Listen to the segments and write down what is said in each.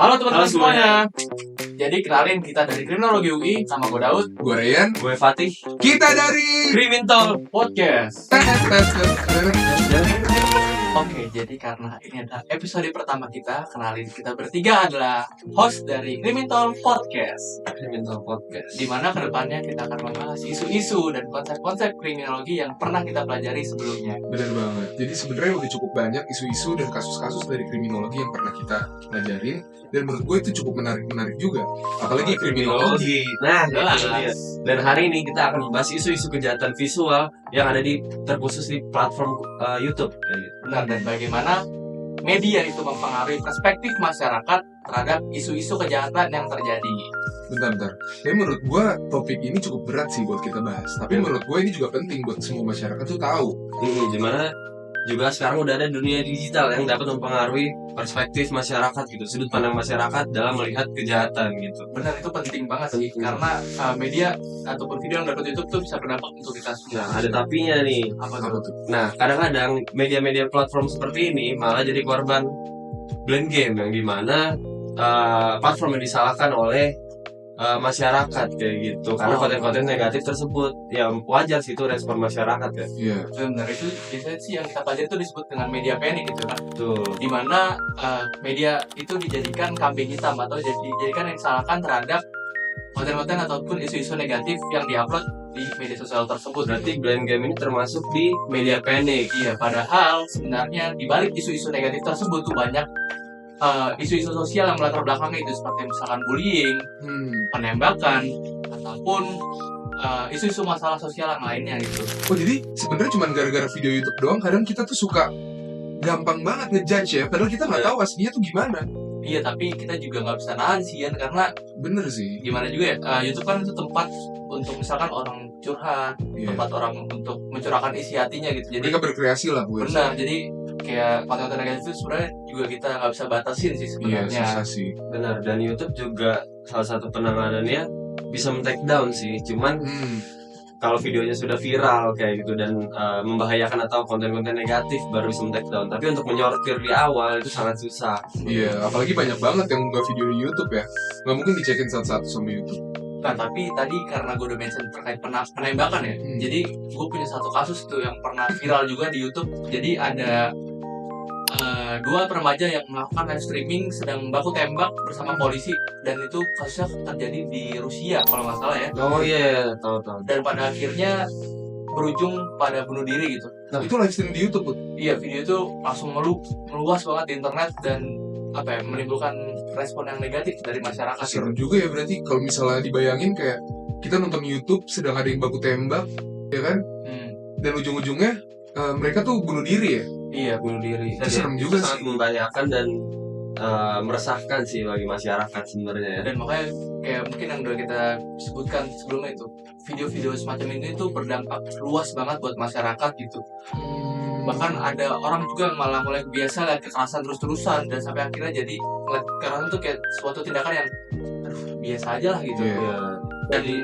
Halo teman-teman semuanya. Jadi kenalin kita dari Kriminologi UI sama gue Daud, gue Ryan, gue Fatih. kita dari Kriminal Podcast. Oke, jadi karena ini adalah episode pertama kita, kenalin kita bertiga adalah host dari Kriminal Podcast. Di mana kedepannya kita akan membahas isu-isu dan konsep-konsep kriminologi yang pernah kita pelajari sebelumnya. Benar banget. Jadi sebenarnya udah cukup banyak isu-isu dan kasus-kasus dari kriminologi yang pernah kita pelajarin, dan menurut gue itu cukup menarik juga. Apalagi kriminologi. Nah, Jelas. itu dia. Dan hari ini kita akan membahas isu-isu kejahatan visual yang ada terkhusus di platform YouTube. Benar, dan bagaimana media itu mempengaruhi perspektif masyarakat terhadap isu-isu kejahatan yang terjadi. Bentar. Tapi menurut gue topik ini cukup berat sih buat kita bahas. Tapi menurut gue ini juga penting buat semua masyarakat tuh tahu. Dimana juga sekarang udah ada dunia digital yang dapat mempengaruhi perspektif masyarakat gitu, sudut pandang masyarakat dalam melihat kejahatan gitu. Benar, itu penting banget sih, karena media ataupun video yang dapat YouTube tuh bisa berdampak untuk kita semua. Nah, ada tapinya nih. Apa tuh? Nah, kadang-kadang media-media platform seperti ini malah jadi korban blame game yang dimana platform yang disalahkan oleh masyarakat kayak gitu, karena konten-konten negatif tersebut. Ya wajar sih itu respon masyarakat ya. Iya. Benar, itu biasanya sih yang kita pelajari itu disebut dengan media panic gitu kan. Tuh. Dimana media itu dijadikan kambing hitam atau dijadikan yang disalahkan terhadap konten-konten ataupun isu-isu negatif yang diupload di media sosial tersebut. Berarti blame game ini termasuk di media panic. Iya, padahal sebenarnya di balik isu-isu negatif tersebut tuh banyak isu-isu sosial yang melatar belakangnya itu, seperti misalkan bullying, penembakan, ataupun isu-isu masalah sosial yang lainnya gitu. Oh, jadi sebenarnya cuma gara-gara video YouTube doang kadang kita tuh suka gampang banget ngejudge ya, padahal kita nggak tahu aslinya tuh gimana. Iya, tapi kita juga nggak bisa nahan sih kan, karena Bener sih. gimana juga ya, YouTube kan itu tempat untuk misalkan orang curhat, tempat orang untuk mencurahkan isi hatinya gitu. Jadi mereka berkreasi lah gue. benar, jadi kayak konten-konten negatif itu sebenarnya juga kita nggak bisa batasin sih Iya, sebenarnya. susah sih. Benar, dan YouTube juga salah satu penanganannya bisa men-take down sih. Cuman kalau videonya sudah viral kayak gitu dan membahayakan atau konten-konten negatif baru bisa men-take down. Tapi untuk menyortir di awal itu sangat susah. Iya, apalagi banyak banget yang unggah video di YouTube ya. Nggak mungkin dicekin satu-satu sama YouTube. Nah, tapi tadi karena gue udah mention terkait penembakan ya, jadi gue punya satu kasus tuh yang pernah viral juga di YouTube. Jadi ada dua remaja yang melakukan live streaming sedang baku tembak bersama polisi, dan itu kasusnya terjadi di Rusia kalau nggak salah ya. Oh iya, tahu. Dan pada akhirnya berujung pada bunuh diri gitu. Nah, itu live stream di YouTube, Put. Iya, video itu langsung meluas banget di internet dan menimbulkan respon yang negatif dari masyarakat. Serem juga ya berarti kalau misalnya dibayangin kayak kita nonton YouTube sedang ada yang baku tembak, ya kan? Dan ujung-ujungnya mereka tuh bunuh diri ya. Iya, bunuh diri. Itu serem juga sih. Sangat membahayakan dan meresahkan sih bagi masyarakat sebenarnya ya. Dan makanya kayak mungkin yang udah kita sebutkan sebelumnya itu, video-video semacam ini tuh berdampak luas banget buat masyarakat gitu. Bahkan ada orang juga yang malah mulai biasa lihat kekerasan terus-terusan, dan sampai akhirnya jadi ngeliat kekerasan tuh kayak suatu tindakan yang biasa aja lah gitu. Iya. Jadi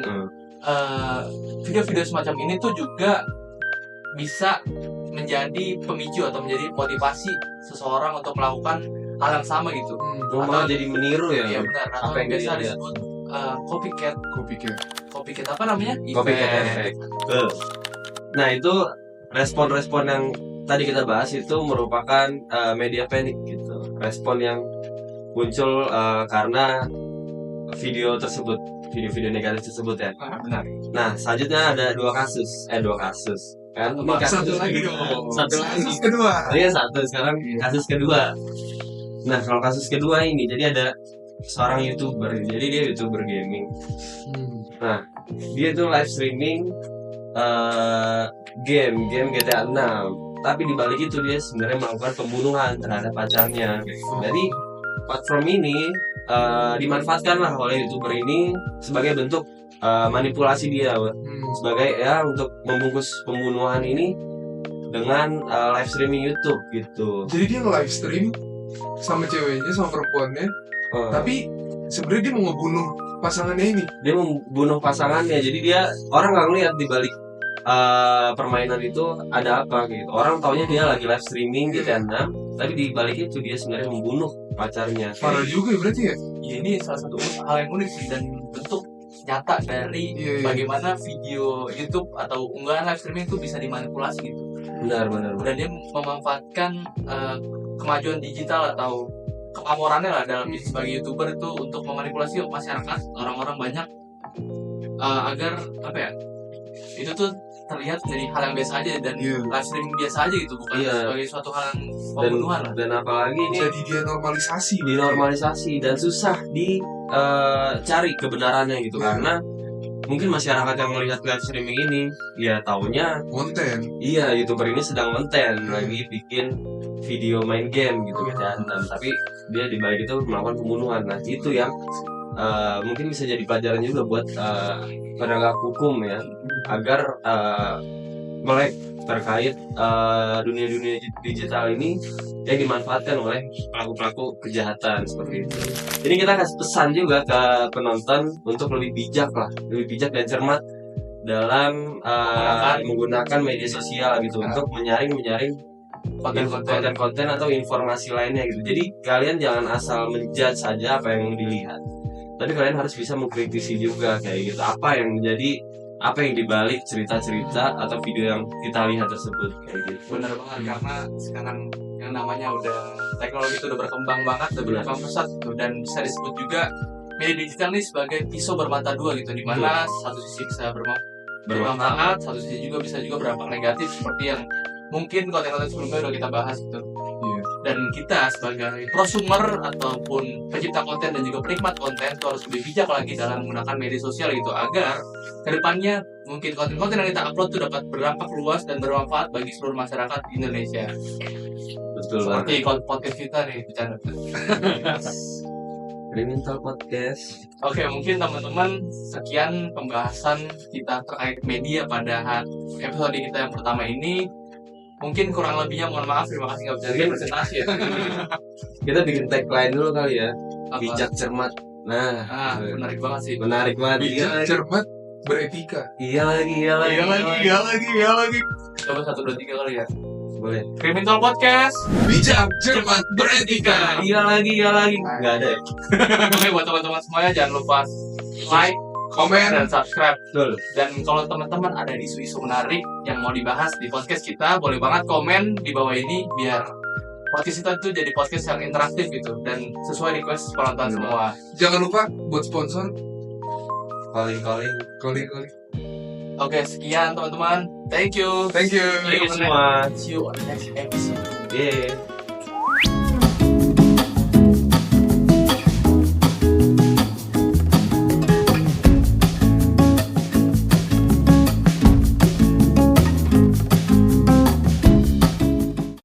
video-video semacam ini tuh juga bisa menjadi pemicu atau menjadi motivasi seseorang untuk melakukan hal yang sama gitu. Malah jadi meniru ya. Iya benar, atau Apa yang biasa dia lihat? disebut copycat apa namanya? Copycat effect. Nah, itu respon-respon yang tadi kita bahas itu merupakan media panic gitu. Respon yang muncul karena video video negatif tersebut ya. Benar. Nah, selanjutnya ada dua kasus. Kan ini Satu lagi dong. Satu lagi. Kasus kedua. Oh iya, satu. Sekarang kasus kedua. Nah, kalau kasus kedua ini, jadi ada seorang YouTuber. Jadi dia YouTuber gaming. Nah, dia tuh live streaming game GTA 6. Tapi di balik itu dia sebenarnya melakukan pembunuhan terhadap pacarnya. Jadi platform ini dimanfaatkan lah oleh YouTuber ini sebagai bentuk manipulasi dia, sebagai ya untuk membungkus pembunuhan ini dengan live streaming YouTube gitu. Jadi dia nge-live stream sama ceweknya, sama perempuannya, tapi sebenarnya dia mau ngebunuh pasangannya ini. Dia membunuh pasangannya, jadi dia orang nggak ngeliat di balik permainan itu ada apa gitu. Orang taunya dia lagi live streaming GTA 6, tapi di balik itu dia sebenarnya membunuh pacarnya. Parah juga ya berarti ya. Ya, ini salah satu hal yang unik sih dan bentuk nyata dari Iya. bagaimana video YouTube atau unggahan live streaming itu bisa dimanipulasi gitu. Benar. Dan dia memanfaatkan kemajuan digital atau kepamorannya lah dalam sebagai YouTuber itu untuk memanipulasi masyarakat, orang-orang banyak agar apa ya, itu tuh terlihat jadi hal yang biasa aja dan Iya. live streaming biasa aja gitu, bukan Iya. sebagai suatu hal yang pembunuhan lah. Dan apalagi ini Jadi dia normalisasi. dinormalisasi dan susah dicari kebenarannya gitu, karena mungkin masyarakat yang melihat live streaming ini ya taunya Konten. iya YouTuber ini sedang konten lagi bikin video main game gitu kan, dan tapi dia di balik itu melakukan pembunuhan. Nah itu yang mungkin bisa jadi pelajaran juga buat penegak hukum ya, agar melek terkait dunia-dunia digital ini yang dimanfaatkan oleh pelaku-pelaku kejahatan seperti itu. Jadi kita kasih pesan juga ke penonton untuk lebih bijak dan cermat dalam menggunakan media sosial gitu untuk menyaring konten-konten atau informasi lainnya gitu. Jadi kalian jangan asal menjudge saja apa yang dilihat, tapi kalian harus bisa mengkritisi juga kayak gitu, apa yang dibalik cerita-cerita atau video yang kita lihat tersebut kayak gitu. Bener banget, karena sekarang yang namanya udah teknologi itu udah berkembang banget, udah berkembang pesat gitu, dan bisa disebut juga media digital ini sebagai pisau bermata dua gitu, dimana satu sisi bisa bermanfaat, satu sisi juga bisa berdampak negatif seperti yang mungkin konten-konten sebelumnya udah kita bahas gitu. Iya. Dan kita sebagai prosumer ataupun pencipta konten dan juga penikmat konten itu harus lebih bijak lagi dalam menggunakan media sosial gitu, agar kedepannya mungkin konten-konten yang kita upload itu dapat berdampak luas dan bermanfaat bagi seluruh masyarakat Indonesia. Betul Seperti banget. podcast kita nih, bercanda. Criminal Podcast. Oke, mungkin teman-teman sekian pembahasan kita terkait media pada episode kita yang pertama ini. Mungkin kurang lebihnya mohon maaf, terima kasih nggak bisa bikin presentasi ya. Kita bikin tagline dulu kali ya. Apa? Bijak cermat. Nah, Menarik banget sih. menarik banget. Bijak, cermat, beretika. Iya lagi. Coba 1, 2, 3 kali ya. Boleh. Criminal Podcast. Bijak, cermat, beretika. Iya lagi. Nggak ada ya? Oke, buat teman-teman semuanya jangan lupa like, komen, dan subscribe. Betul. Dan kalau teman-teman ada isu-isu menarik yang mau dibahas di podcast kita, boleh banget komen di bawah ini biar podcast kita itu jadi podcast yang interaktif gitu dan sesuai request penonton semua. Jangan lupa buat sponsor. Calling. Calling. Oke, sekian teman-teman. Thank you. Thank you. Thank you semua. See you on the next episode. Yeah.